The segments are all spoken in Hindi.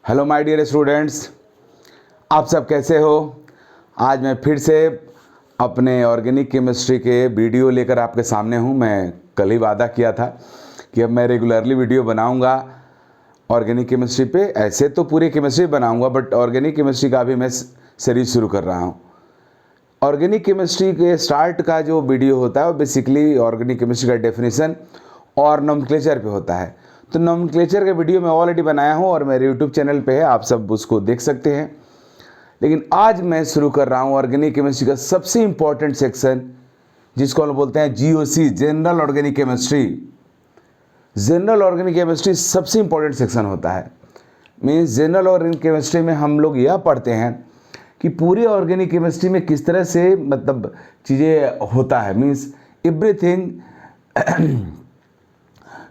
हेलो माय डियर स्टूडेंट्स, आप सब कैसे हो। आज मैं फिर से अपने ऑर्गेनिक केमिस्ट्री के वीडियो लेकर आपके सामने हूँ। मैं कल ही वादा किया था कि अब मैं रेगुलरली वीडियो बनाऊँगा ऑर्गेनिक केमिस्ट्री पे। ऐसे तो पूरी केमिस्ट्री बनाऊँगा, बट ऑर्गेनिक केमिस्ट्री का भी मैं सीरीज शुरू कर रहा हूँ। ऑर्गेनिक केमिस्ट्री के स्टार्ट का जो वीडियो होता है वो बेसिकली ऑर्गेनिक केमिस्ट्री का डेफिनेशन और नोमेनक्लेचर पे होता है। तो नोमेनक्लेचर का वीडियो मैं ऑलरेडी बनाया हूँ और मेरे यूट्यूब चैनल पे है, आप सब उसको देख सकते हैं। लेकिन आज मैं शुरू कर रहा हूँ ऑर्गेनिक केमिस्ट्री का सबसे इम्पॉर्टेंट सेक्शन, जिसको हम बोलते हैं GOC, general organic chemistry. General organic chemistry सबसे इम्पॉर्टेंट सेक्शन होता है। मीन्स जनरल ऑर्गेनिक केमिस्ट्री में हम लोग यह पढ़ते हैं कि पूरी ऑर्गेनिक केमिस्ट्री में किस तरह से मतलब चीज़ें होता है। मीन्स एवरीथिंग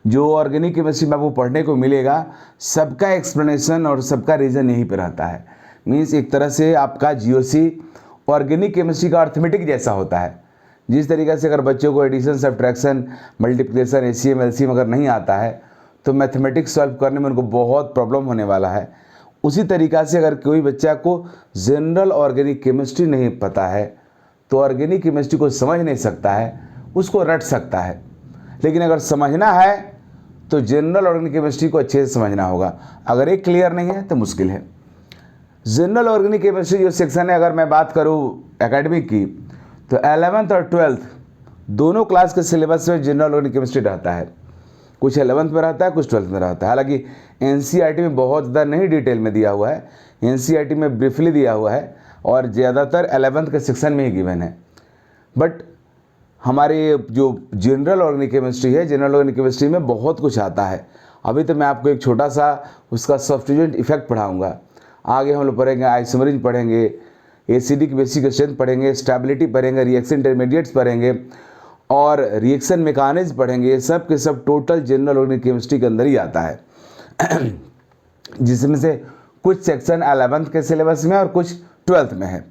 जो ऑर्गेनिक केमिस्ट्री में आपको पढ़ने को मिलेगा, सबका एक्सप्लेनेशन और सबका रीज़न यहीं पर रहता है। मीन्स एक तरह से आपका जीओसी ऑर्गेनिक केमिस्ट्री का अर्थमेटिक जैसा होता है। जिस तरीके से अगर बच्चों को addition, subtraction, multiplication, HCM, LCM अगर नहीं आता है तो मैथमेटिक्स सॉल्व करने में उनको बहुत प्रॉब्लम होने वाला है। उसी तरीक़ा से अगर कोई बच्चा को जनरल ऑर्गेनिक केमिस्ट्री नहीं पता है तो ऑर्गेनिक केमिस्ट्री को समझ नहीं सकता है, उसको रट सकता है। लेकिन अगर समझना है तो जनरल ऑर्गेनिक केमिस्ट्री को अच्छे से समझना होगा। अगर एक क्लियर नहीं है तो मुश्किल है। जनरल ऑर्गेनिक केमिस्ट्री जो सेक्शन है, अगर मैं बात करूँ एकेडमिक की, तो 11th और 12th दोनों क्लास के सिलेबस में जनरल ऑर्गेनिक केमिस्ट्री रहता है। कुछ 11th में रहता है, कुछ 12th में रहता है। हालांकि एनसीईआरटी में बहुत ज़्यादा नहीं डिटेल में दिया हुआ है, एनसीईआरटी में ब्रीफली दिया हुआ है और ज़्यादातर 11th के सेक्शन में ही गिवन है। बट हमारे जो जनरल ऑर्गेनिक केमिस्ट्री है, जनरल ऑर्गेनिक केमिस्ट्री में बहुत कुछ आता है। अभी तो मैं आपको एक छोटा सा उसका सब्स्टिट्यूएंट इफेक्ट पढ़ाऊँगा। आगे हम लोग पढ़ेंगे आइसोमरेज पढ़ेंगे, एसिडिक बेसिक स्ट्रेंथ पढ़ेंगे, स्टेबिलिटी पढ़ेंगे, रिएक्शन इंटरमीडिएट्स पढ़ेंगे और रिएक्शन मैकेनिज्म पढ़ेंगे। ये सब के सब टोटल जनरल ऑर्गेनिक केमिस्ट्री के अंदर ही आता है जिसमें से कुछ सेक्शन 11th के सिलेबस में और कुछ 12th में है।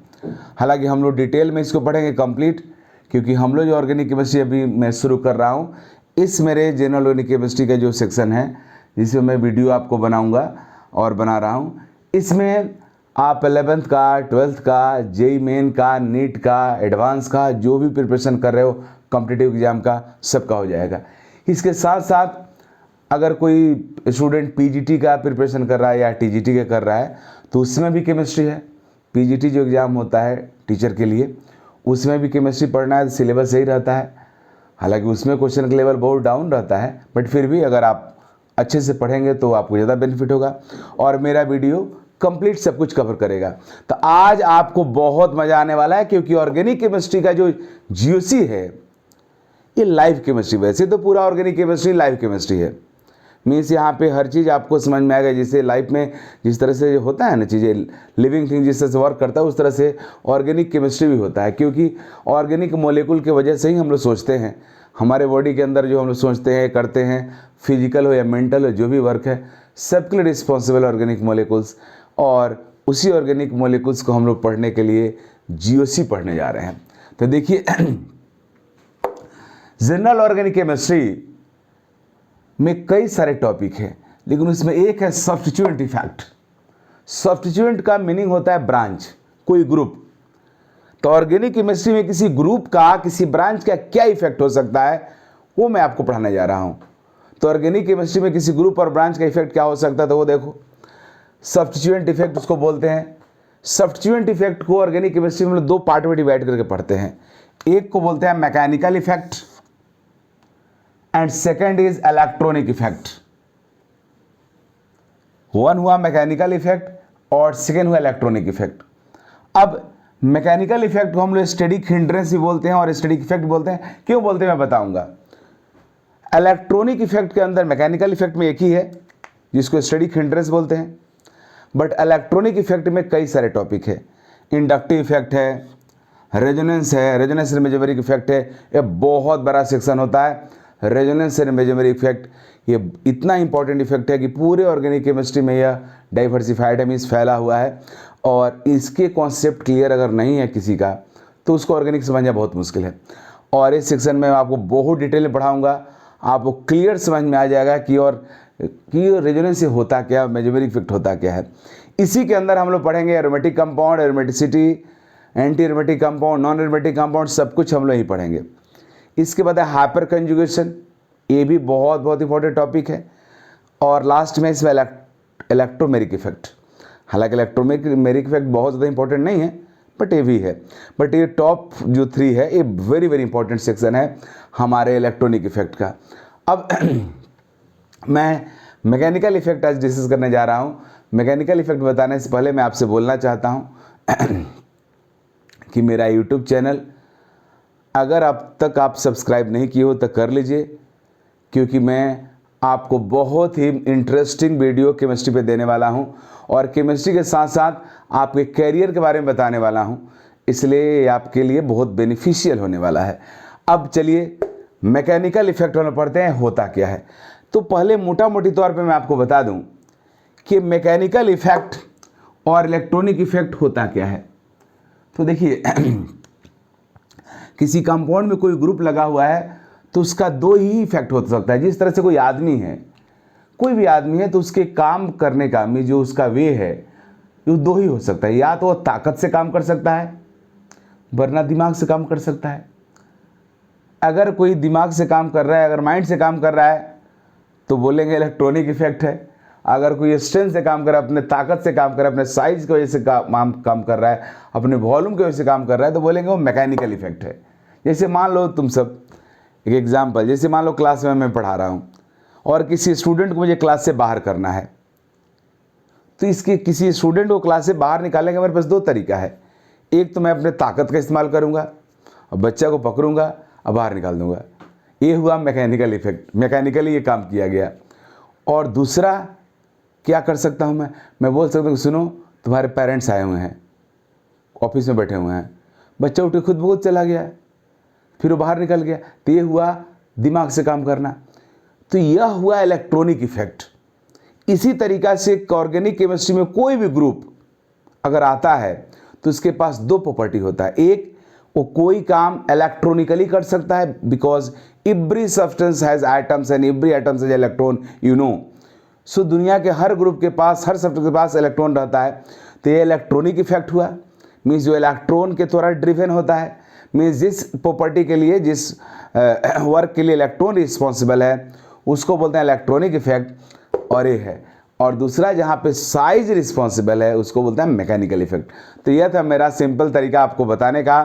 हालांकि हम लोग डिटेल में इसको पढ़ेंगे कंप्लीट, क्योंकि हम लोग जो ऑर्गेनिक केमिस्ट्री अभी मैं शुरू कर रहा हूँ, इस मेरे जनरल ऑर्गेनिक केमिस्ट्री का जो सेक्शन है जिसमें मैं वीडियो आपको बनाऊँगा और बना रहा हूँ, इसमें आप 11th का, 12th का, जेई मेन का, नीट का, एडवांस का जो भी प्रिपरेशन कर रहे हो कॉम्पिटिटिव एग्जाम का, सबका हो जाएगा। इसके साथ साथ अगर कोई स्टूडेंट पीजीटी का प्रिपरेशन कर रहा है या टीजीटी का कर रहा है तो उसमें भी केमिस्ट्री है। पीजीटी जो एग्ज़ाम होता है टीचर के लिए, उसमें भी केमिस्ट्री पढ़ना है, सिलेबस यही रहता है। हालांकि उसमें क्वेश्चन का लेवल बहुत डाउन रहता है, बट फिर भी अगर आप अच्छे से पढ़ेंगे तो आपको ज़्यादा बेनिफिट होगा और मेरा वीडियो कंप्लीट सब कुछ कवर करेगा। तो आज आपको बहुत मज़ा आने वाला है, क्योंकि ऑर्गेनिक केमिस्ट्री का जो जीओसी है ये लाइव केमिस्ट्री, वैसे तो पूरा ऑर्गेनिक केमिस्ट्री लाइव केमिस्ट्री है। मीन्स यहाँ पे हर चीज़ आपको समझ में आएगा। जैसे लाइफ में जिस तरह से होता है ना, चीज़ें लिविंग थिंग जिस तरह से वर्क करता है, उस तरह से ऑर्गेनिक केमिस्ट्री भी होता है। क्योंकि ऑर्गेनिक मोलिकुल की वजह से ही हम लोग सोचते हैं। हमारे बॉडी के अंदर जो हम लोग सोचते हैं, करते हैं, फिजिकल हो या मेंटल हो, जो भी वर्क है सबके लिए रिस्पॉन्सिबल ऑर्गेनिक मोलिकुल्स। और उसी ऑर्गेनिक मोलिकुल्स को हम लोग पढ़ने के लिए जीओसी पढ़ने जा रहे हैं। तो देखिए जनरल ऑर्गेनिक केमिस्ट्री में कई सारे टॉपिक हैं, लेकिन उसमें एक है सब्स्टिट्यूएंट इफेक्ट। सब्स्टिट्यूएंट का मीनिंग होता है ब्रांच, कोई ग्रुप। तो ऑर्गेनिक केमिस्ट्री में किसी ग्रुप का, किसी ब्रांच का क्या इफेक्ट हो सकता है वो मैं आपको पढ़ाने जा रहा हूं। तो ऑर्गेनिक केमिस्ट्री में किसी ग्रुप और ब्रांच का इफेक्ट क्या हो सकता है, तो वो देखो सब्स्टिट्यूएंट इफेक्ट उसको बोलते हैं। सब्स्टिट्यूएंट इफेक्ट को ऑर्गेनिक केमिस्ट्री में दो पार्ट में डिवाइड करके पढ़ते हैं। एक को बोलते हैं mechanical effect and second is electronic effect. One हुआ मैकेनिकल इफेक्ट और सेकेंड हुआ इलेक्ट्रॉनिक इफेक्ट। अब मैकेनिकल इफेक्ट को हम लोग स्टैटिक हिंड्रेंस भी बोलते हैं और स्टैटिक इफेक्ट बोलते हैं। क्यों बोलते हैं मैं बताऊंगा। इलेक्ट्रॉनिक इफेक्ट के अंदर मैकेनिकल इफेक्ट में एक ही है जिसको स्टैटिक हिंड्रेंस बोलते हैं, बट इलेक्ट्रॉनिक इफेक्ट में कई सारे टॉपिक है। इंडक्टिव इफेक्ट है, रेजोनेंस है, रेजोनेंस मेजोमेरिक इफेक्ट है। ये बहुत बड़ा सेक्शन होता है। रेजोनेंस एंड मेजोमेरिक इफेक्ट ये इतना इंपॉर्टेंट इफेक्ट है कि पूरे ऑर्गेनिक केमिस्ट्री में यह डाइवर्सिफाइड है, मीन्स फैला हुआ है। और इसके कॉन्सेप्ट क्लियर अगर नहीं है किसी का तो उसको ऑर्गेनिक समझना बहुत मुश्किल है। और इस सेक्शन में मैं आपको बहुत डिटेल में पढ़ाऊँगा, आपको क्लियर समझ में आ जाएगा कि और कि रेजोनेंस से होता क्या, मेसोमेरिक इफेक्ट होता क्या है। इसी के अंदर हम लोग पढ़ेंगे aromatic compound, aromaticity, anti aromatic compound, non aromatic compound, सब कुछ हम लोग ही पढ़ेंगे। इसके बाद है हाइपर कंजुगेशन, ये भी बहुत इंपॉर्टेंट टॉपिक है। और लास्ट में इसमें इलेक्ट्रोमेरिक इफेक्ट। हालांकि इलेक्ट्रोमेरिक इफेक्ट बहुत ज़्यादा इंपॉर्टेंट नहीं है, बट ये भी है। बट ये टॉप जो 3 है, ये वेरी इंपॉर्टेंट सेक्शन है हमारे इलेक्ट्रॉनिक इफेक्ट का। अब मैं मैकेनिकल इफेक्ट आज डिस्कस करने जा रहा हूँ। मैकेनिकल इफेक्ट बताने से पहले मैं आपसे बोलना चाहता हूँ कि मेरा यूट्यूब चैनल अगर अब तक आप सब्सक्राइब नहीं किए हो तो कर लीजिए, क्योंकि मैं आपको बहुत ही इंटरेस्टिंग वीडियो केमिस्ट्री पे देने वाला हूं और केमिस्ट्री के साथ साथ आपके करियर के बारे में बताने वाला हूं, इसलिए आपके लिए बहुत बेनिफिशियल होने वाला है। अब चलिए मैकेनिकल इफेक्ट में पढ़ते हैं, होता क्या है। तो पहले मोटा मोटी तौर पे मैं आपको बता दूं कि मैकेनिकल इफेक्ट और इलेक्ट्रॉनिक इफेक्ट होता क्या है। तो देखिए किसी कंपाउंड में कोई ग्रुप लगा हुआ है तो उसका 2 ही इफेक्ट हो सकता है। जिस तरह से कोई आदमी है, कोई भी आदमी है, तो उसके काम करने का में जो उसका वे है वो 2 ही हो सकता है। या तो वो ताकत से काम कर सकता है, वरना दिमाग से काम कर सकता है। अगर कोई दिमाग से काम कर रहा है, अगर माइंड से काम कर रहा है, तो बोलेंगे इलेक्ट्रॉनिक इफेक्ट है। अगर कोई स्ट्रेंथ से काम कर रहा है, अपने ताकत से काम कर रहा है, अपने साइज की वजह से काम कर रहा है, अपने वॉल्यूम की वजह से काम कर रहा है, तो बोलेंगे वो मैकेनिकल इफेक्ट है। जैसे मान लो तुम सब, एक एग्जाम्पल, जैसे मान लो क्लास में मैं पढ़ा रहा हूँ और किसी स्टूडेंट को मुझे क्लास से बाहर करना है, तो इसके किसी स्टूडेंट को क्लास से बाहर निकालने का मेरे पास 2 तरीका है। एक तो मैं अपने ताकत का इस्तेमाल करूँगा और बच्चा को पकड़ूंगा और बाहर निकाल दूंगा, ये हुआ मैकेनिकल इफेक्ट, मैकेनिकली ये काम किया गया। और दूसरा क्या कर सकता हूँ मैं बोल सकता हूँ सुनो तुम्हारे पेरेंट्स आए हुए हैं, ऑफिस में बैठे हुए हैं, बच्चा उठ के खुद ब खुद चला गया, फिर वो बाहर निकल गया, तो ये हुआ दिमाग से काम करना। तो यह हुआ इलेक्ट्रॉनिक इफेक्ट। इसी तरीक़ा से ऑर्गेनिक केमिस्ट्री में कोई भी ग्रुप अगर आता है तो उसके पास 2 प्रॉपर्टी होता है। एक, वो कोई काम इलेक्ट्रॉनिकली कर सकता है, because every substance has atoms and every atoms has electron, you know. So दुनिया के हर ग्रुप के पास, हर सब्सटेंस के पास इलेक्ट्रॉन रहता है। तो ये इलेक्ट्रॉनिक इफेक्ट हुआ, मीन्स जो इलेक्ट्रॉन के द्वारा ड्रिवन होता है, मीन्स जिस प्रॉपर्टी के लिए, जिस वर्क के लिए इलेक्ट्रॉन रिस्पॉन्सिबल है, उसको बोलते हैं इलेक्ट्रॉनिक इफेक्ट, और ये है। और दूसरा जहाँ पे साइज रिस्पॉन्सिबल है, उसको बोलते हैं मैकेनिकल इफेक्ट। तो यह था मेरा सिंपल तरीका आपको बताने का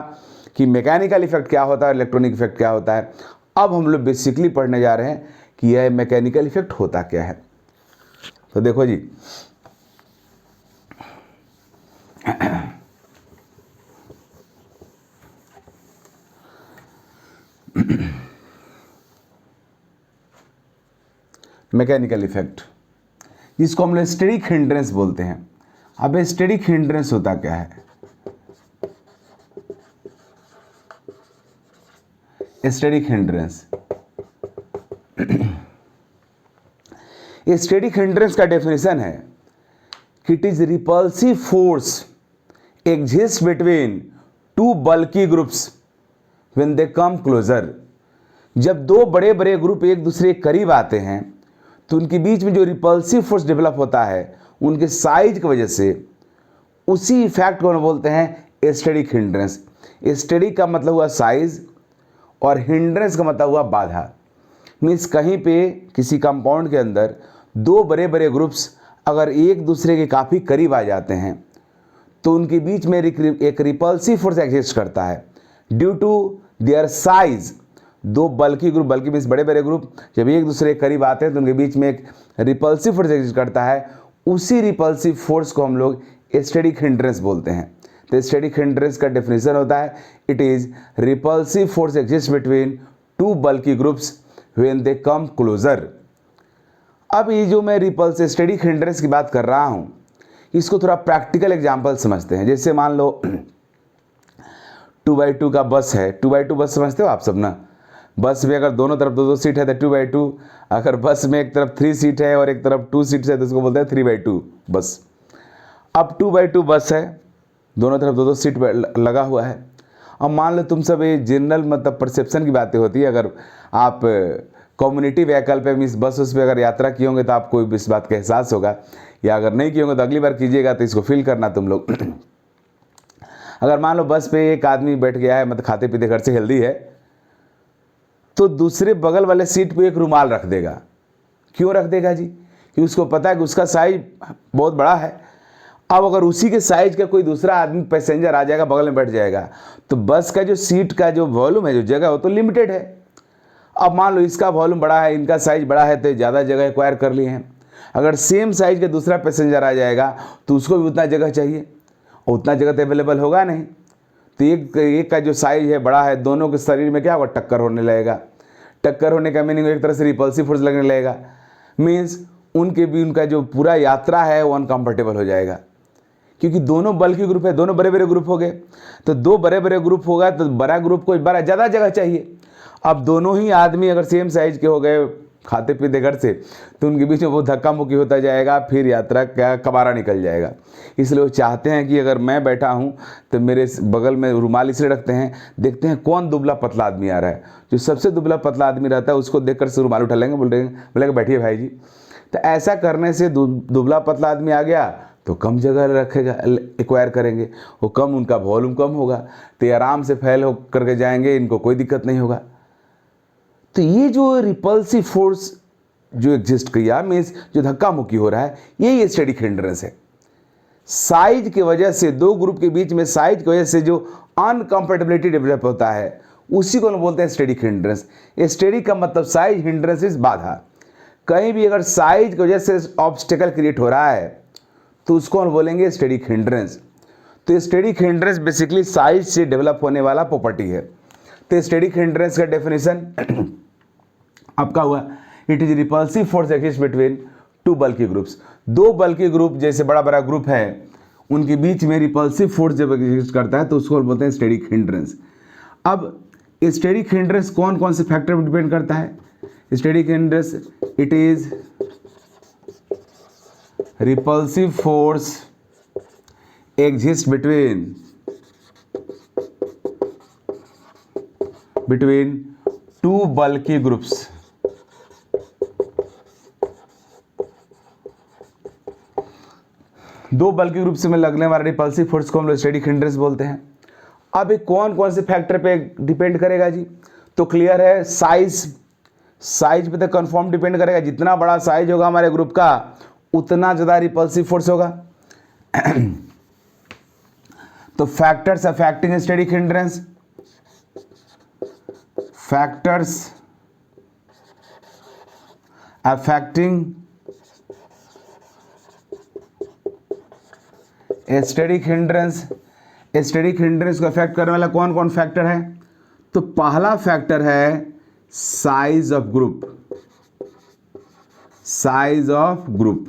कि मैकेनिकल इफेक्ट क्या होता है, इलेक्ट्रॉनिक इफेक्ट क्या होता है। अब हम लोग बेसिकली पढ़ने जा रहे हैं कि यह मैकेनिकल इफेक्ट होता क्या है। तो देखो जी, मैकेनिकल इफेक्ट, जिसको हम लोग स्टेरिक हिंड्रेंस बोलते हैं। अब स्टेरिक हिंड्रेंस होता क्या है? स्टेरिक हिंड्रेंस, स्टेरिक हिंड्रेंस का डेफिनेशन है कि it is repulsive force exist between 2 bulky groups when they come closer. जब 2 बड़े बड़े ग्रुप एक दूसरे के करीब आते हैं तो उनके बीच में जो रिपल्सिव फोर्स डेवलप होता है उनके साइज की वजह से, उसी इफेक्ट को हम बोलते हैं स्टेरिक हिंड्रेंस। स्टेरिक का मतलब हुआ साइज और हिंड्रेंस का मतलब हुआ बाधा। मीन्स कहीं पे किसी कंपाउंड के अंदर 2 बड़े बड़े ग्रुप्स अगर एक दूसरे के काफ़ी करीब आ जाते हैं तो उनके बीच में एक रिपल्सिव फोर्स एग्जिस्ट करता है due to their size. 2 bulky group, बल्कि मीन्स बड़े बड़े ग्रुप जब एक दूसरे के करीब आते हैं तो उनके बीच में एक रिपल्सिव फोर्स एग्जिस्ट करता है। उसी रिपल्सिव फोर्स को हम लोग स्टेरिक हिंड्रेंस बोलते हैं। तो स्टेरिक हिंड्रेंस का डेफिनेशन होता है, it is repulsive force exist between 2 bulky groups when they come closer. अब ये जो मैं रिपल्सिव स्टेरिक हिंड्रेंस की बात कर रहा हूँ, इसको थोड़ा प्रैक्टिकल एग्जांपल समझते हैं। जैसे मान लो 2x2 का बस है। 2x2 बस समझते हो आप सब ना? बस में अगर दोनों तरफ 2-2 सीट है तो 2x2। अगर बस में एक तरफ 3 सीट है और एक तरफ 2 सीट है तो उसको बोलते हैं 3x2 बस। अब 2x2 बस है, दोनों तरफ 2-2 सीट लगा हुआ है। अब मान लो तुम सब ये जनरल मतलब परसेप्शन की बातें होती है, अगर आप कम्युनिटी व्हीकल पे मीन्स बस उस पर अगर यात्रा किए होंगे तो आपको इस बात का एहसास होगा, या अगर नहीं किए होंगे तो अगली बार कीजिएगा तो इसको फील करना तुम लोग। अगर मान लो बस पे एक आदमी बैठ गया है, मतलब खाते पीते घर से हेल्दी है, तो दूसरे बगल वाले सीट पे एक रुमाल रख देगा। क्यों रख देगा जी? कि उसको पता है कि उसका साइज बहुत बड़ा है। अब अगर उसी के साइज का कोई दूसरा आदमी पैसेंजर आ जाएगा, बगल में बैठ जाएगा, तो बस का जो सीट का जो वॉल्यूम है, जो जगह, वो तो लिमिटेड है। अब मान लो इसका वॉल्यूम बड़ा है, इनका साइज बड़ा है, तो ज़्यादा जगह एक्वायर कर लिए हैं। अगर सेम साइज का दूसरा पैसेंजर आ जाएगा तो उसको भी उतना जगह चाहिए, और उतना जगह तो अवेलेबल होगा नहीं। तो एक का जो साइज है बड़ा है, दोनों के शरीर में क्या होगा, टक्कर होने लगेगा। टक्कर होने का मीनिंग एक तरह से रिपल्सिव फोर्स लगने लगेगा। मीन्स उनके भी उनका जो पूरा यात्रा है वो अनकंफर्टेबल हो जाएगा, क्योंकि दोनों बल्कि ग्रुप है, दोनों बड़े बड़े ग्रुप हो गए। तो दो बड़े बड़े ग्रुप होगा तो बड़ा ग्रुप को बड़ा ज़्यादा जगह चाहिए। अब दोनों ही आदमी अगर सेम साइज के हो गए खाते पीते घर से, तो उनके बीच में वो धक्का मुक्की होता जाएगा, फिर यात्रा क्या कबारा निकल जाएगा। इसलिए वो चाहते हैं कि अगर मैं बैठा हूँ तो मेरे बगल में रुमाल इसलिए रखते हैं, देखते हैं कौन दुबला पतला आदमी आ रहा है। जो सबसे दुबला पतला आदमी रहता है उसको देखकर से रुमाल उठा लेंगे, बोलेंगे बैठिए भाई जी। तो ऐसा करने से दुबला पतला आदमी आ गया तो कम जगह रखेगा, एक्वायर करेंगे, वो कम, उनका वॉल्यूम कम होगा, तो ये आराम से फैल हो करके जाएंगे, इनको कोई दिक्कत नहीं होगा। तो ये जो रिपल्सिव फोर्स जो एग्जिस्ट किया, मीन्स जो धक्का मुक्की हो रहा है, ये स्टैटिक हिंड्रेंस है। साइज की वजह से, दो ग्रुप के बीच में साइज की वजह से जो अनकंफर्टेबिलिटी डेवलप होता है, उसी को हम बोलते हैं स्टैटिक हिंड्रेंस। स्टैटिक का मतलब साइज, हिंड्रेंस इज बाधा। कहीं भी अगर साइज की वजह से ऑब्स्टेकल क्रिएट हो रहा है तो उसको हम बोलेंगे स्टैटिक हिंड्रेंस। तो स्टैटिक हिंड्रेंस बेसिकली साइज से डेवलप होने वाला प्रॉपर्टी है। तो स्टैटिक हिंड्रेंस का डेफिनेशन आपका हुआ, it is repulsive force exist between two bulky groups. दो बल्की ग्रुप जैसे बड़ा बड़ा ग्रुप है, उनके बीच में रिपल्सिव फोर्स जब एग्जिस्ट करता है तो उसको बोलते हैं स्टैटिक हिंड्रेंस। अब स्टैटिक हिंड्रेंस कौन कौन से फैक्टर पर डिपेंड करता है? Static hindrance, it is repulsive force exists between two bulky groups. दो बल्कि ग्रुप से में लगने वाला रिपल्सिव फोर्स को हम लोग स्टैटिक हिंड्रेंस बोलते हैं। अब ये कौन कौन से फैक्टर पे डिपेंड करेगा जी? तो क्लियर है, साइज पे तो कंफर्म डिपेंड करेगा। जितना बड़ा साइज होगा हमारे ग्रुप का, उतना ज़्यादा रिपल्सिव फोर्स होगा। तो factors affecting static hindrance, factors affecting static hindrance. Static hindrance को अफेक्ट करने वाला कौन कौन फैक्टर है? तो पहला फैक्टर है size of group. Size of group,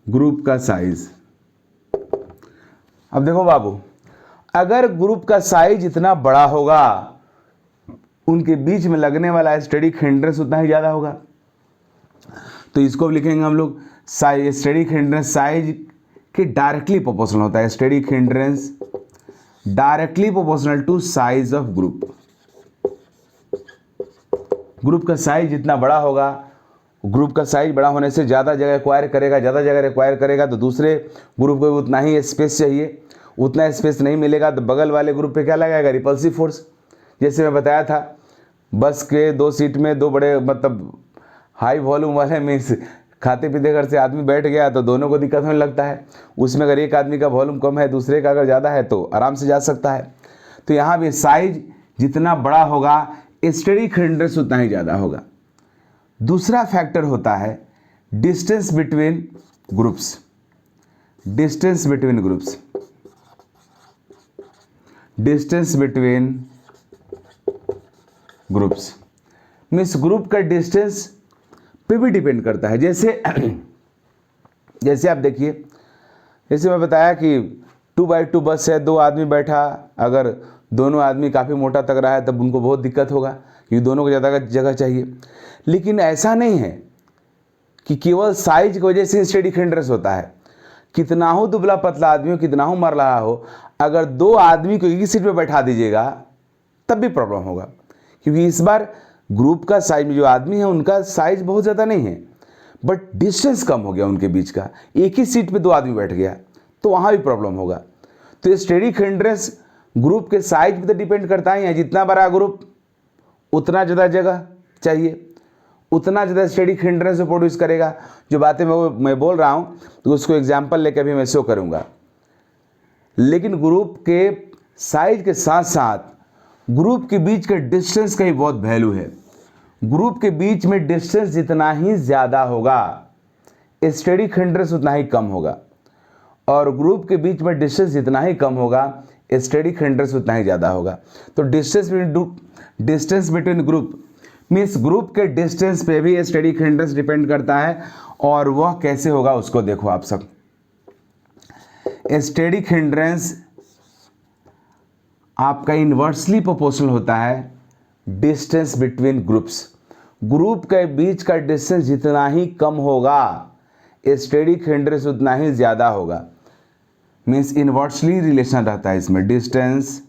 group का साइज। अब देखो बाबू, अगर ग्रुप का साइज इतना बड़ा होगा, उनके बीच में लगने वाला स्टैटिक हिंड्रेंस उतना ही ज्यादा होगा। तो इसको लिखेंगे हम लोग, स्टैटिक हिंड्रेंस साइज के डायरेक्टली प्रोपोर्शनल होता है। Static hindrance directly proportional to size of group. Group का साइज जितना बड़ा होगा, ग्रुप का साइज बड़ा होने से ज़्यादा जगह एक्वायर करेगा, ज़्यादा जगह एक्वायर करेगा तो दूसरे ग्रुप को उतना ही स्पेस चाहिए। उतना स्पेस नहीं मिलेगा तो बगल वाले ग्रुप पे क्या लगाएगा? Repulsive force. जैसे मैं बताया था, बस के दो सीट में दो बड़े, मतलब हाई वॉल्यूम वाले मीन्स खाते पीते घर से आदमी बैठ गया तो दोनों को दिक्कत होने लगता है। उसमें अगर एक आदमी का वॉल्यूम कम है, दूसरे का अगर ज़्यादा है तो आराम से जा सकता है। तो यहाँ भी साइज जितना बड़ा होगा, स्टैटिक हिंड्रेंस उतना ही ज़्यादा होगा। दूसरा फैक्टर होता है distance between groups. Distance between groups, distance between groups means group का डिस्टेंस पे भी डिपेंड करता है। जैसे जैसे आप देखिए, जैसे मैं बताया कि 2x2 बस है, दो आदमी बैठा, अगर दोनों आदमी काफ़ी मोटा तक रहा है तब उनको बहुत दिक्कत होगा, क्योंकि दोनों को ज़्यादा जगह चाहिए। लेकिन ऐसा नहीं है कि केवल साइज की वजह से स्टैटिक हिंड्रेंस होता है। कितना हो दुबला पतला आदमी हो, कितना हो मर रहा हो, अगर दो आदमी को एक ही सीट पे बैठा दीजिएगा तब भी प्रॉब्लम होगा, क्योंकि इस बार ग्रुप का साइज में जो आदमी है उनका साइज बहुत ज़्यादा नहीं है, बट डिस्टेंस कम हो गया उनके बीच का, एक ही सीट पे 2 आदमी बैठ गया, तो वहाँ भी प्रॉब्लम होगा। तो स्टेरिक हिंड्रेंस ग्रुप के साइज पे तो डिपेंड करता ही है, जितना बड़ा ग्रुप उतना ज़्यादा जगह चाहिए, उतना ज़्यादा स्टेरिक हिंड्रेंस प्रोड्यूस करेगा। जो बातें मैं बोल रहा हूँ तो उसको एग्जाम्पल लेकर भी मैं शो करूँगा। लेकिन ग्रुप के साइज के साथ साथ ग्रुप के बीच के डिस्टेंस का ही बहुत वैल्यू है। ग्रुप के बीच में डिस्टेंस जितना ही ज़्यादा होगा स्टेरिक हिंड्रेंस उतना ही कम होगा, और ग्रुप के बीच में डिस्टेंस जितना ही कम होगा स्टेरिक हिंड्रेंस उतना ही ज़्यादा होगा। तो distance between group means group के डिस्टेंस पे भी स्टेरिक हिंड्रेंस डिपेंड करता है, और वह कैसे होगा उसको देखो आप सब। स्टेरिक हिंड्रेंस आपका इन्वर्सली प्रोपोर्शनल होता है डिस्टेंस बिटवीन ग्रुप्स। ग्रुप के बीच का डिस्टेंस जितना ही कम होगा स्टेरिक हिंड्रेंस उतना ही ज़्यादा होगा। मीन्स इन्वर्सली रिलेशन रहता है इसमें, distance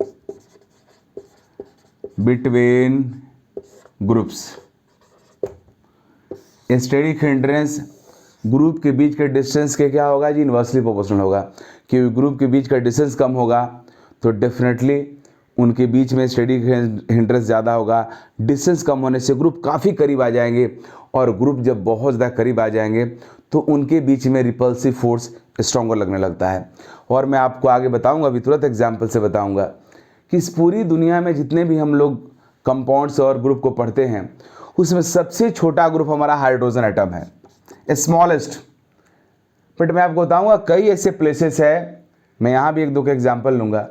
between groups. Steric hindrance group के बीच के डिस्टेंस के क्या होगा जी, इन्वर्सली प्रोपोर्शनल होगा। क्योंकि ग्रुप के बीच का डिस्टेंस कम होगा तो डेफिनेटली उनके बीच में स्टेरिक हिंड्रेंस ज़्यादा होगा। डिस्टेंस कम होने से ग्रुप काफ़ी करीब आ जाएंगे, और ग्रुप जब बहुत ज़्यादा करीब आ जाएंगे तो उनके बीच में रिपल्सिव फोर्स स्ट्रॉन्गर लगने लगता है। और मैं आपको आगे बताऊंगा, अभी तुरंत एग्जाम्पल से बताऊंगा कि इस पूरी दुनिया में जितने भी हम लोग कंपाउंड्स और ग्रुप को पढ़ते हैं उसमें सबसे छोटा ग्रुप हमारा हाइड्रोजन एटम है, स्मॉलेस्ट। बट मैं आपको बताऊंगा कई ऐसे प्लेसेस है, मैं यहाँ भी 1-2 का एग्जाम्पल लूँगा,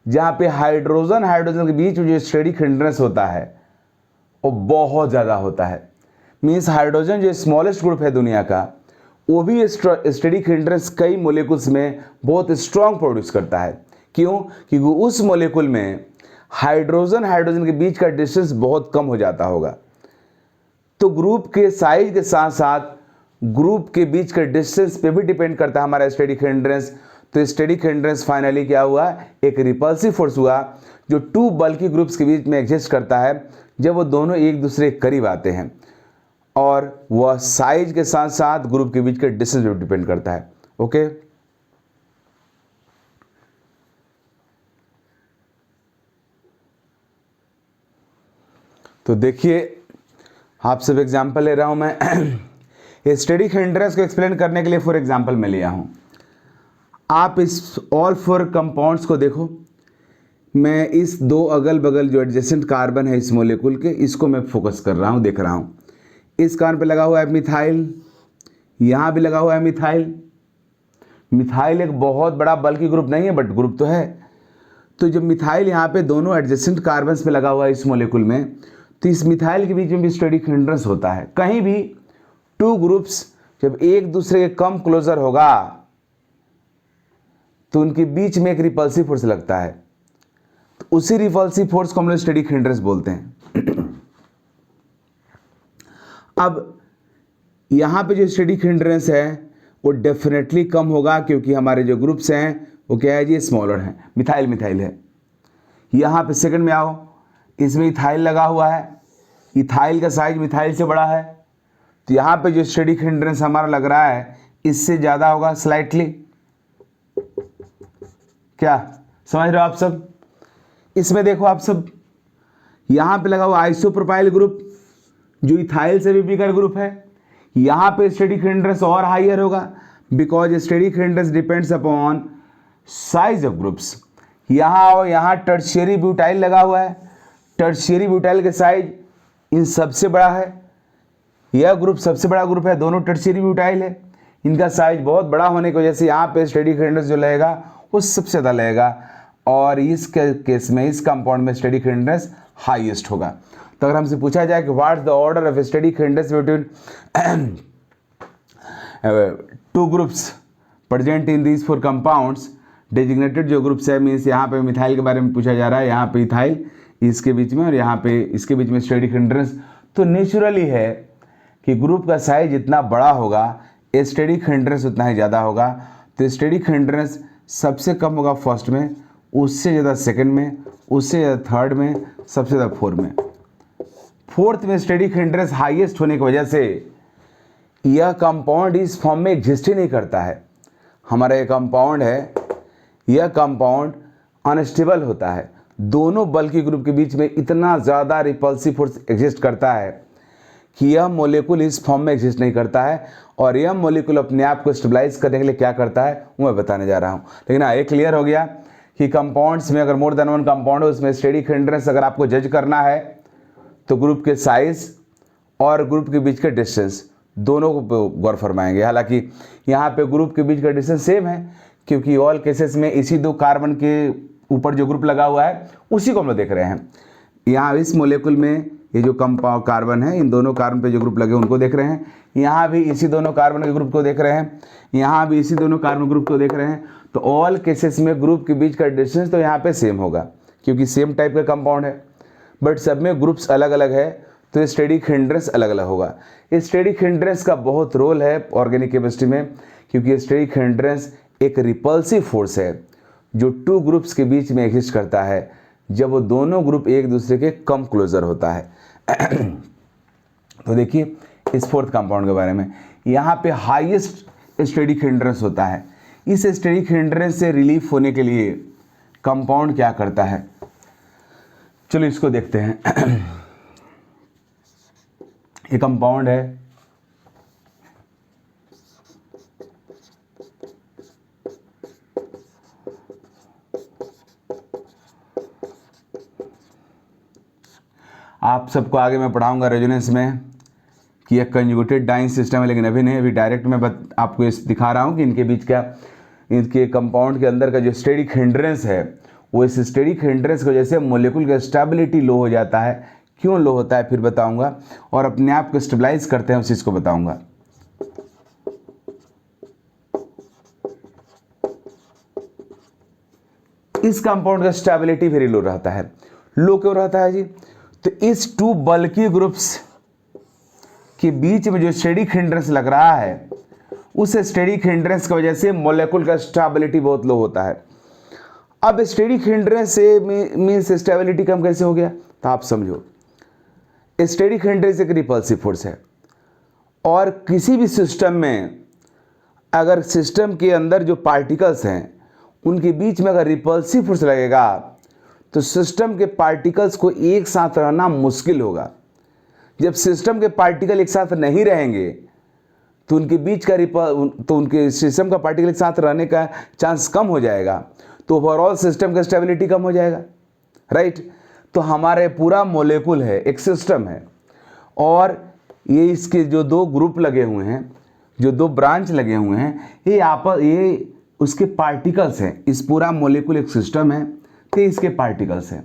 जहाँ पे हाइड्रोजन के बीच में जो स्टेरिक हिंड्रेंस होता है वो बहुत ज़्यादा होता है। मीन्स हाइड्रोजन जो स्मॉलेस्ट ग्रुप है दुनिया का, वो भी स्टेरिक हिंड्रेंस कई मोलिकुल्स में बहुत स्ट्रॉन्ग प्रोड्यूस करता है। क्यों? क्योंकि उस मोलिकुल में हाइड्रोजन के बीच का डिस्टेंस बहुत कम हो जाता होगा। तो ग्रुप के साइज के साथ साथ ग्रुप के बीच के डिस्टेंस पे भी डिपेंड करता है हमारा स्टेरिक हिंड्रेंस। तो स्टेरिक हिंड्रेंस फाइनली क्या हुआ, एक रिपल्सिव फोर्स हुआ जो 2 बल्की ग्रुप्स के बीच में एग्जिस्ट करता है जब वो दोनों एक दूसरे के करीब आते हैं, और वह साइज के साथ साथ ग्रुप के बीच के डिस्टेंस पे डिपेंड करता है। ओके, तो देखिए आप सब एग्जाम्पल ले रहा हूं मैं स्टेरिक हिंड्रेंस को एक्सप्लेन करने के लिए फॉर एग्जाम्पल मैं लिया हूं। आप इस ऑल 4 कंपाउंड्स को देखो, मैं इस 2 अगल बगल जो एडजेसेंट कार्बन है इस मोलिकुल के, इसको मैं फोकस कर रहा हूँ, देख रहा हूँ। इस कार्बन पे लगा हुआ है मिथाइल, यहाँ भी लगा हुआ है मिथाइल। मिथाइल एक बहुत बड़ा बल्कि ग्रुप नहीं है, बट ग्रुप तो है। तो जब मिथाइल यहाँ पे दोनों एडजेसेंट कार्बन पे लगा हुआ है इस मोलिकुल में, तो इस मिथाइल के बीच में भी स्टेरिक हिंड्रेंस होता है। कहीं भी 2 ग्रुप्स जब एक दूसरे के कम क्लोजर होगा तो उनके बीच में एक रिपल्सिव फोर्स लगता है, तो उसी रिपल्सिव फोर्स को हम लोग स्टेरिक हिंड्रेंस बोलते हैं। अब यहाँ पे जो स्टेरिक हिंड्रेंस है वो डेफिनेटली कम होगा, क्योंकि हमारे जो ग्रुप्स हैं वो क्या है जी, स्मॉलर हैं, मिथाइल है। यहाँ पे सेकंड में आओ, इसमें इथाइल लगा हुआ है, इथाइल का साइज मिथाइल से बड़ा है, तो यहाँ पे जो स्टेरिक हिंड्रेंस हमारा लग रहा है इससे ज़्यादा होगा स्लाइटली। क्या समझ रहे हो आप सब? इसमें देखो आप सब, यहाँ पे लगा हुआ आइसोप्रोपाइल ग्रुप जो इथाइल से भी बिगर ग्रुप है। यहाँ पे स्टेरिक हिंड्रेंस और हाइयर होगा, because steric hindrance depends upon size of groups. यहाँ और यहाँ टर्शियरी ब्यूटाइल लगा हुआ है, टर्शियरी ब्यूटाइल के साइज इन सबसे बड़ा है। यह ग्रुप सबसे बड़ा ग्रुप है, दोनों टर्शियरी ब्यूटाइल है, इनका साइज बहुत बड़ा होने की वजह से यहाँ पे स्टेरिक हिंड्रेंस जो लगेगा वो सबसे ज़्यादा लगेगा, और इस केस में इस कंपाउंड में स्टेरिक हिंड्रेंस हाईएस्ट होगा। तो अगर हमसे पूछा जाए कि what is the order of steric hindrance between 2 groups present in these 4 compounds, designated जो ग्रुप्स है, मीन्स यहाँ पे मिथाइल के बारे में पूछा जा रहा है, यहाँ पे इथाइल इसके बीच में और यहाँ पे इसके बीच में स्टेरिक हिंड्रेंस, तो नेचुरली है कि ग्रुप का साइज जितना बड़ा होगा स्टेरिक हिंड्रेंस उतना ही ज़्यादा होगा। तो स्टेरिक हिंड्रेंस सबसे कम होगा फर्स्ट में, उससे ज़्यादा सेकंड में, उससे ज़्यादा थर्ड में, सबसे ज़्यादा 4 में। फोर्थ में स्टेरिक हिंड्रेंस हाईएस्ट होने की वजह से यह कंपाउंड इस फॉर्म में एग्जिस्ट ही नहीं करता है। हमारा ये कंपाउंड है, यह कंपाउंड अनस्टेबल होता है। दोनों बल्की ग्रुप के बीच में इतना ज़्यादा रिपल्सिव फोर्स एग्जिस्ट करता है कि यह मॉलिक्यूल इस फॉर्म में एग्जिस्ट नहीं करता है, और यह मॉलिक्यूल अपने आप को स्टेबलाइज करने के लिए क्या करता है वो मैं बताने जा रहा हूँ। लेकिन हाँ, ये क्लियर हो गया कि कंपाउंड्स में अगर मोर देन वन कंपाउंड है उसमें स्टेरिक हिंड्रेंस अगर आपको जज करना है तो ग्रुप के साइज और ग्रुप के बीच के डिस्टेंस दोनों को गौर फरमाएंगे। हालांकि यहाँ पे ग्रुप के बीच का डिस्टेंस सेम है, क्योंकि ऑल केसेस में इसी दो कार्बन के ऊपर जो ग्रुप लगा हुआ है उसी को हम लोग देख रहे हैं। यहाँ इस मोलेकुल में ये जो कंपाउंड कार्बन है, इन दोनों कार्बन पे जो ग्रुप लगे उनको देख रहे हैं। यहाँ भी इसी दोनों कार्बन के ग्रुप को देख रहे हैं, यहाँ भी इसी दोनों कार्बन ग्रुप को देख रहे हैं। तो ऑल केसेस में ग्रुप के बीच का डिस्टेंस तो यहाँ पे सेम होगा, क्योंकि सेम टाइप का कंपाउंड है। बट सब में ग्रुप्स अलग अलग है, तो स्टेरिक हिंड्रेंस अलग अलग होगा। स्टेरिक हिंड्रेंस का बहुत रोल है ऑर्गेनिक केमिस्ट्री में, क्योंकि स्टेरिक हिंड्रेंस एक रिपल्सिव फोर्स है जो टू ग्रुप्स के बीच में एग्जिस्ट करता है जब वो दोनों ग्रुप एक दूसरे के कम क्लोजर होता है। तो देखिए इस फोर्थ कंपाउंड के बारे में, यहाँ पे हाईएस्ट स्टेरिक हिंड्रेंस होता है। इस स्टेरिक हिंड्रेंस से रिलीफ होने के लिए कंपाउंड क्या करता है, चलो इसको देखते हैं। ये कंपाउंड है, आप सबको आगे मैं पढ़ाऊंगा रेजोनेंस में कि एक कंजुगेटेड डाइंग सिस्टम है, लेकिन अभी नहीं, अभी डायरेक्ट मैं आपको इस दिखा रहा हूँ कि इनके बीच का, इनके कंपाउंड के अंदर का जो स्टेरिक हिंड्रेंस है वो इस स्टेरिक हिंड्रेंस की वजह से मोलिक्यूल का स्टेबिलिटी लो हो जाता है। क्यों लो होता है फिर बताऊंगा, और अपने आप को स्टेबलाइज करते हैं उस चीज़ को बताऊंगा। इस कंपाउंड का स्टेबिलिटी वेरी लो रहता है। लो क्यों रहता है जी, तो इस टू बल्की ग्रुप्स के बीच में जो स्टेरिक हिंड्रेंस लग रहा है उस स्टेरिक हिंड्रेंस की वजह से मोलेकुल का स्टेबिलिटी बहुत लो होता है। अब स्टेरिक हिंड्रेंस से मींस स्टेबिलिटी कम कैसे हो गया, तो आप समझो स्टेरिक हिंड्रेंस एक रिपल्सिव फोर्स है, और किसी भी सिस्टम में अगर सिस्टम के अंदर जो पार्टिकल्स हैं उनके बीच में अगर रिपल्सिव फोर्स लगेगा तो सिस्टम के पार्टिकल्स को एक साथ रहना मुश्किल होगा। जब सिस्टम के पार्टिकल एक साथ नहीं रहेंगे तो उनके बीच का उनके सिस्टम का पार्टिकल एक साथ रहने का चांस कम हो जाएगा, तो ओवरऑल सिस्टम का स्टेबिलिटी कम हो जाएगा, राइट। तो हमारे पूरा मोलेकुल है, एक सिस्टम है, और ये इसके जो दो ग्रुप लगे हुए हैं, जो दो ब्रांच लगे हुए हैं, ये उसके पार्टिकल्स हैं। इस पूरा मोलेकुल एक सिस्टम है, तो इसके पार्टिकल्स हैं।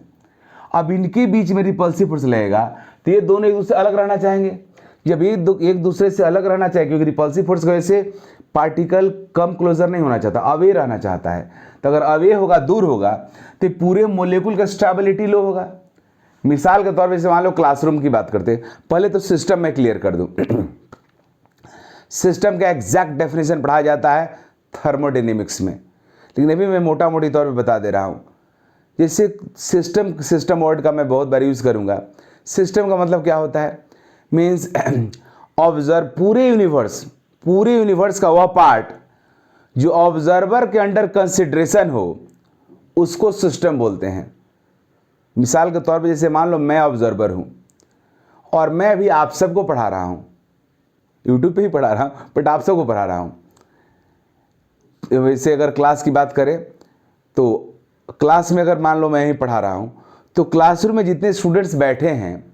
अब इनके बीच में रिपल्सिव फोर्स लगेगा तो ये दोनों एक दूसरे से अलग रहना चाहेंगे। जब ये एक दूसरे से अलग रहना चाहिए, क्योंकि रिपल्सिव फोर्स की वजह से पार्टिकल कम क्लोजर नहीं होना चाहता, अवे रहना चाहता है। तो अगर अवे होगा, दूर होगा, तो पूरे मोलेकुल का स्टेबिलिटी लो होगा। मिसाल के तौर पर जैसे मान लो क्लासरूम की बात करते हैं, पहले तो सिस्टम में क्लियर कर दूं। सिस्टम का एग्जैक्ट डेफिनेशन पढ़ाया जाता है थर्मोडायनेमिक्स में, लेकिन अभी मैं मोटा मोटी तौर पे बता दे रहा हूँ। जैसे सिस्टम वर्ड का मैं बहुत बार यूज़ करूँगा। सिस्टम का मतलब क्या होता है, मीन्स ऑब्जर्व, पूरे यूनिवर्स का वह पार्ट जो ऑब्जर्वर के अंडर कंसिडरेशन हो उसको सिस्टम बोलते हैं। मिसाल के तौर पे जैसे मान लो मैं ऑब्जर्वर हूँ और मैं भी आप सबको पढ़ा रहा हूँ, यूट्यूब पे ही पढ़ा रहा हूँ, बट आप सबको पढ़ा रहा हूँ। वैसे अगर क्लास की बात करें तो क्लास में अगर मान लो मैं ही पढ़ा रहा हूँ, तो क्लासरूम में जितने स्टूडेंट्स बैठे हैं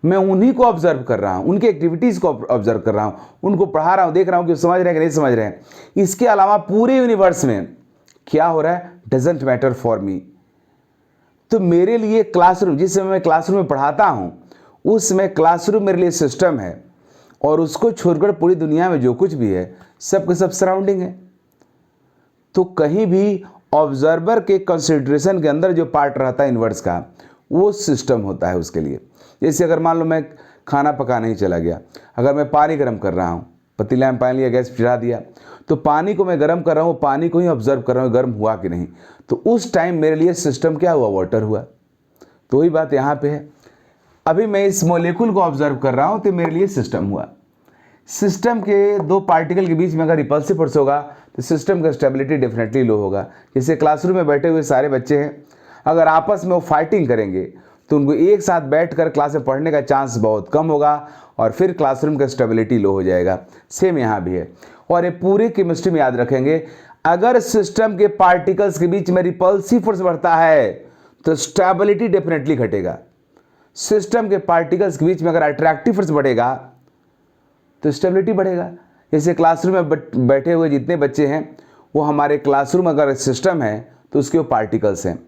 मैं उन्हीं को ऑब्जर्व कर रहा हूँ, उनके एक्टिविटीज़ को ऑब्जर्व कर रहा हूँ, उनको पढ़ा रहा हूँ, देख रहा हूँ कि समझ रहे हैं कि नहीं समझ रहे हैं। इसके अलावा पूरे यूनिवर्स में क्या हो रहा है डजेंट मैटर फॉर मी। तो मेरे लिए क्लासरूम, जिस समय मैं क्लासरूम में पढ़ाता हूँ उस समय क्लासरूम मेरे लिए सिस्टम है, और उसको छोड़कर पूरी दुनिया में जो कुछ भी है सब के सब सराउंडिंग है। तो कहीं भी ऑब्जर्वर के कंसिडरेशन के अंदर जो पार्ट रहता है यूनिवर्स का, वो सिस्टम होता है उसके लिए। जैसे अगर मान लो मैं खाना पकाने ही चला गया, अगर मैं पानी गर्म कर रहा हूँ, पतीला में पानी लिया, गैस चढ़ा दिया, तो पानी को मैं गर्म कर रहा हूँ, पानी को ही ऑब्जर्व कर रहा हूँ गर्म हुआ कि नहीं। तो उस टाइम मेरे लिए सिस्टम क्या हुआ, वाटर हुआ। तो वही बात यहाँ पे है, अभी मैं इस मॉलिक्यूल को ऑब्जर्व कर रहा हूँ तो मेरे लिए सिस्टम हुआ। सिस्टम के दो पार्टिकल के बीच में अगर रिपल्सिव फोर्स होगा तो सिस्टम का स्टेबिलिटी डेफिनेटली लो होगा। जैसे क्लासरूम में बैठे हुए सारे बच्चे हैं, अगर आपस में वो फाइटिंग करेंगे तो उनको एक साथ बैठकर क्लास में पढ़ने का चांस बहुत कम होगा और फिर क्लासरूम का स्टेबिलिटी लो हो जाएगा। सेम यहाँ भी है। और ये पूरे केमिस्ट्री में याद रखेंगे, अगर सिस्टम के पार्टिकल्स के बीच में रिपल्सिव फोर्स बढ़ता है तो स्टेबिलिटी डेफिनेटली घटेगा। सिस्टम के पार्टिकल्स के बीच में अगर अट्रैक्टिव फोर्स बढ़ेगा तो स्टेबिलिटी बढ़ेगा। जैसे क्लासरूम में बैठे हुए जितने बच्चे हैं वो हमारे क्लासरूम अगर सिस्टम है तो उसके वो पार्टिकल्स हैं।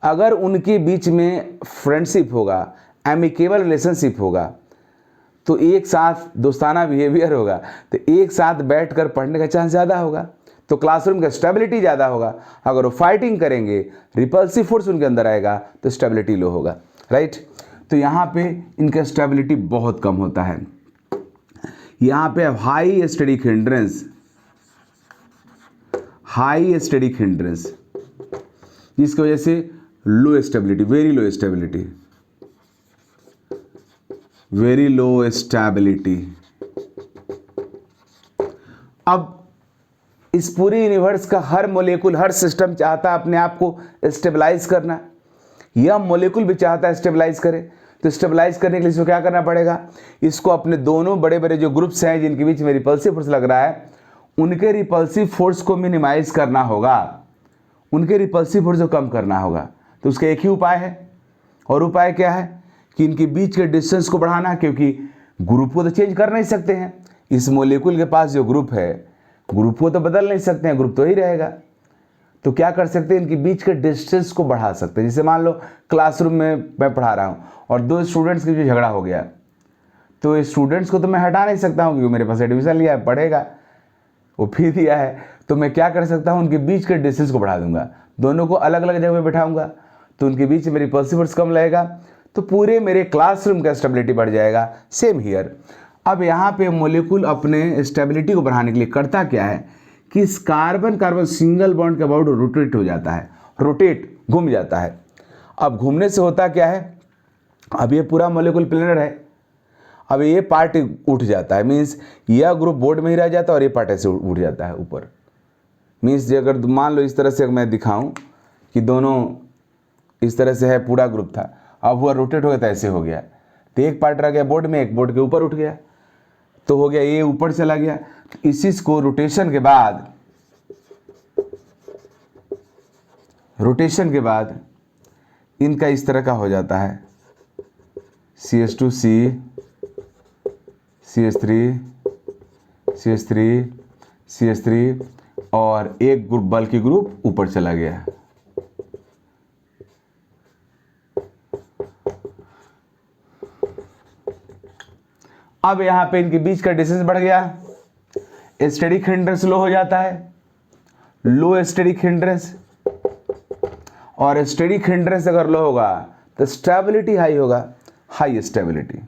अगर उनके बीच में फ्रेंडशिप होगा, एमिकेबल रिलेशनशिप होगा, तो एक साथ दोस्ताना बिहेवियर होगा तो एक साथ बैठकर पढ़ने का चांस ज़्यादा होगा, तो क्लासरूम का स्टेबिलिटी ज़्यादा होगा। अगर वो फाइटिंग करेंगे, रिपल्सिव फोर्स उनके अंदर आएगा तो स्टेबिलिटी लो होगा, राइट। तो यहाँ पे इनका स्टेबिलिटी बहुत कम होता है। यहाँ पे high static hindrance, high static hindrance, जिसकी वजह से low stability, very low stability, very low stability. अब इस पूरे यूनिवर्स का हर मॉलिक्यूल, हर सिस्टम चाहता है अपने आप को स्टेबलाइज करना। यह मॉलिक्यूल भी चाहता है स्टेबलाइज करे, तो स्टेबलाइज करने के लिए इसको क्या करना पड़ेगा, इसको अपने दोनों बड़े बड़े जो ग्रुप्स हैं जिनके बीच में रिपल्सिव फोर्स लग रहा है, उनके रिपल्सिव फोर्स को मिनिमाइज करना होगा, उनके रिपल्सिव फोर्स को कम करना होगा। तो उसका एक ही उपाय है, और उपाय क्या है कि इनके बीच के डिस्टेंस को बढ़ाना, क्योंकि ग्रुप को तो चेंज कर नहीं सकते हैं। इस मॉलिक्यूल के पास जो ग्रुप है, ग्रुप को तो बदल नहीं सकते हैं, ग्रुप तो ही रहेगा। तो क्या कर सकते हैं, इनके बीच के डिस्टेंस को बढ़ा सकते हैं। जैसे मान लो क्लासरूम में मैं पढ़ा रहा हूँ और दो स्टूडेंट्स के बीच झगड़ा हो गया, तो स्टूडेंट्स को तो मैं हटा नहीं सकता हूँ क्योंकि मेरे पास एडमिशन लिया है, पढ़ेगा, वो फी दिया है। तो मैं क्या कर सकता हूँ, उनके बीच के डिस्टेंस को बढ़ा दूंगा, दोनों को अलग अलग जगह पे बैठाऊंगा, तो उनके बीच मेरी रिपल्सिव फोर्स कम लगेगा, तो पूरे मेरे क्लासरूम का स्टेबिलिटी बढ़ जाएगा। Same here. अब यहाँ पे मॉलिक्यूल अपने स्टेबिलिटी को बढ़ाने के लिए करता क्या है कि इस कार्बन कार्बन सिंगल बॉन्ड के अबाउट रोटेट हो जाता है, रोटेट, घूम जाता है। अब घूमने से होता क्या है, अब ये पूरा मॉलिक्यूल प्लेनर है, अब ये पार्ट उठ जाता है, मीन्स यह ग्रुप बोर्ड में ही रह जाता है और ये पार्ट ऐसे उठ जाता है ऊपर। मीन्स अगर मान लो इस तरह से मैं दिखाऊं कि दोनों इस तरह से है, पूरा ग्रुप था, अब वह रोटेट हो गया तो ऐसे हो गया, तो एक पार्ट रह गया बोर्ड में, एक बोर्ड के ऊपर उठ गया, तो हो गया ये ऊपर चला गया। तो इसी को रोटेशन के बाद इनका इस तरह का हो जाता है, CH2C, CH3, CH3, CH3, और एक ग्रुप बल्कि ग्रुप ऊपर चला गया। अब यहां पे इनके बीच का डिस्टेंस बढ़ गया, स्टैटिक हिंड्रेंस लो हो जाता है, लो स्टैटिक हिंड्रेंस, और स्टैटिक हिंड्रेंस अगर लो होगा तो स्टेबिलिटी हाई होगा, हाई स्टेबिलिटी।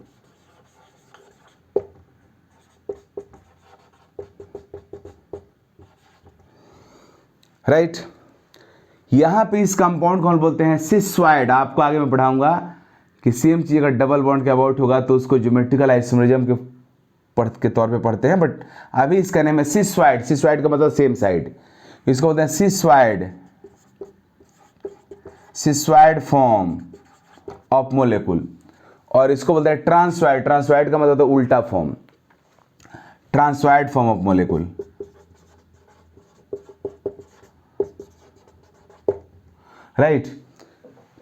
राइट। यहां पे इस कंपाउंड को हम बोलते हैं सिस्वाइड। आपको आगे मैं पढ़ाऊंगा कि सेम चीज अगर डबल बॉन्ड के अबाउट होगा तो उसको ज्योमेट्रिकल आइसोमरिज्म के तौर पे पढ़ते हैं, बट अभी इसका नाम है सिस्वाइड। सिस्वाइड का मतलब सेम साइड, इसको बोलते हैं सिस्वाइड, सिस्वाइड फॉर्म ऑफ मोलेकुल। और इसको बोलते हैं ट्रांसवाइड। ट्रांसवाइड का मतलब होता है उल्टा फॉर्म, ट्रांसवाइड फॉर्म ऑफ मोलेकुल। राइट।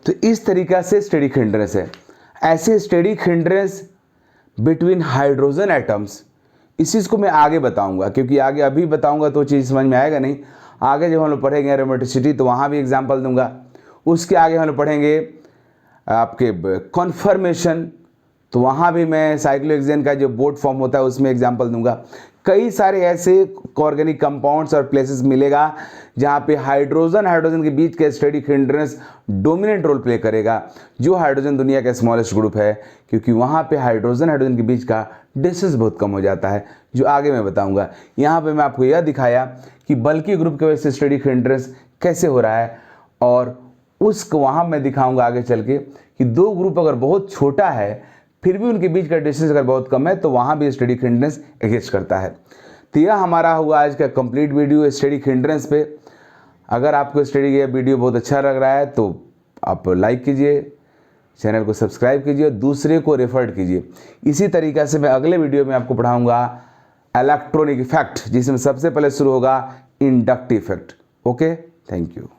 तो इस तरीका से स्टैटिक हिंड्रेंस है। ऐसे static hindrance between hydrogen atoms, इस चीज़ को मैं आगे बताऊंगा, क्योंकि आगे अभी बताऊंगा तो चीज़ समझ में आएगा नहीं। आगे जब हम लोग पढ़ेंगे एरोमेटिसिटी तो वहाँ भी एग्जाम्पल दूंगा। उसके आगे हम लोग पढ़ेंगे आपके कॉन्फर्मेशन, तो वहाँ भी मैं साइक्लोहेक्सेन का जो बोर्ड फॉर्म होता है उसमें एग्जाम्पल दूंगा। कई सारे ऐसे ऑर्गेनिक कंपाउंड्स और प्लेसेस मिलेगा जहाँ पे हाइड्रोजन के बीच का static hindrance dominant role play करेगा, जो हाइड्रोजन दुनिया का स्मॉलेस्ट ग्रुप है, क्योंकि वहाँ पे हाइड्रोजन के बीच का डिस्टेंस बहुत कम हो जाता है, जो आगे मैं बताऊंगा। यहाँ पे मैं आपको यह दिखाया कि बल्कि ग्रुप की वजह से स्टैटिक हिंड्रेंस कैसे हो रहा है, और उसको वहाँ मैं दिखाऊंगा आगे चल के कि दो ग्रुप अगर बहुत छोटा है फिर भी उनके बीच का डिस्टेंस अगर बहुत कम है तो वहाँ भी स्टैटिक हिंड्रेंस एग्जिस्ट करता है। तो यह हमारा हुआ आज का कंप्लीट वीडियो स्टैटिक हिंड्रेंस पे। अगर आपको स्टडी यह वीडियो बहुत अच्छा लग रहा है तो आप लाइक कीजिए, चैनल को सब्सक्राइब कीजिए, दूसरे को रेफर कीजिए। इसी तरीक़े से मैं अगले वीडियो में आपको पढ़ाऊंगा इलेक्ट्रॉनिक इफेक्ट, जिसमें सबसे पहले शुरू होगा inductive effect. Okay, thank you.